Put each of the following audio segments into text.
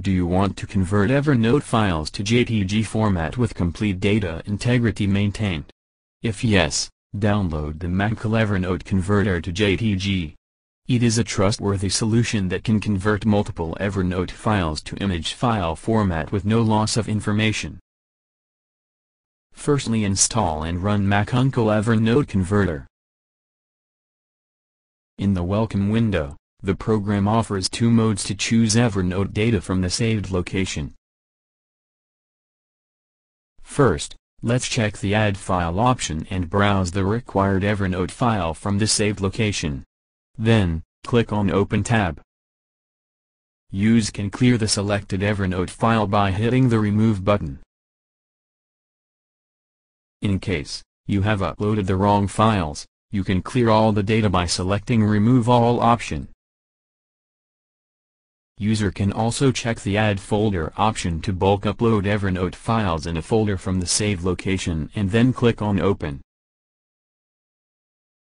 Do you want to convert Evernote files to JPG format with complete data integrity maintained? If yes, download the macOS Evernote Converter to JPG. It is a trustworthy solution that can convert multiple Evernote files to image file format with no loss of information. Firstly, install and run Macintosh Evernote Converter. In the Welcome window, the program offers two modes to choose Evernote data from the saved location. First, let's check the Add File option and browse the required Evernote file from the saved location. Then, click on Open tab. You can clear the selected Evernote file by hitting the Remove button. In case you have uploaded the wrong files, you can clear all the data by selecting Remove All option. User can also check the Add Folder option to bulk upload Evernote files in a folder from the saved location and then click on Open.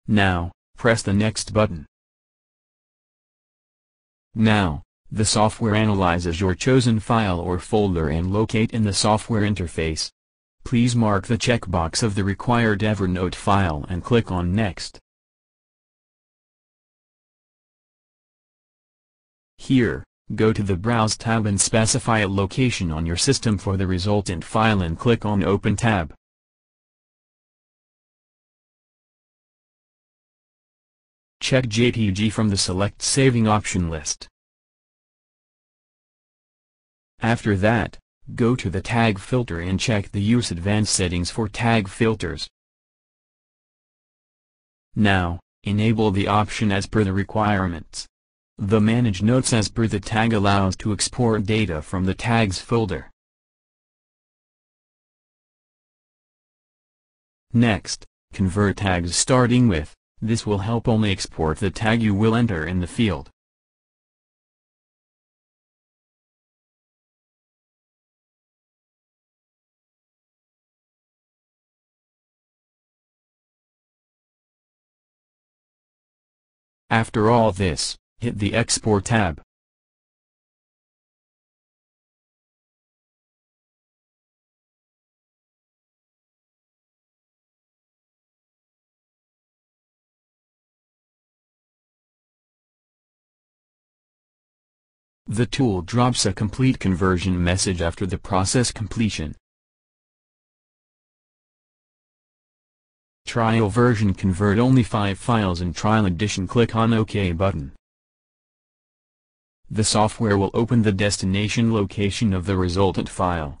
Now, press the Next button. Now, the software analyzes your chosen file or folder and locate in the software interface. Please mark the checkbox of the required Evernote file and click on Next. Here, go to the Browse tab and specify a location on your system for the resultant file and click on Open tab. Check JPG from the Select Saving option list. After that, go to the Tag filter and check the Use Advanced settings for tag filters. Now, enable the option as per the requirements. The Manage Notes as per the tag allows to export data from the Tags folder. Next, convert tags starting with. This will help only export the tag you will enter in the field. After all this, hit the Export tab. The tool drops a complete conversion message after the process completion. Trial version convert only 5 files in trial edition. Click on OK button. The software will open the destination location of the resultant file.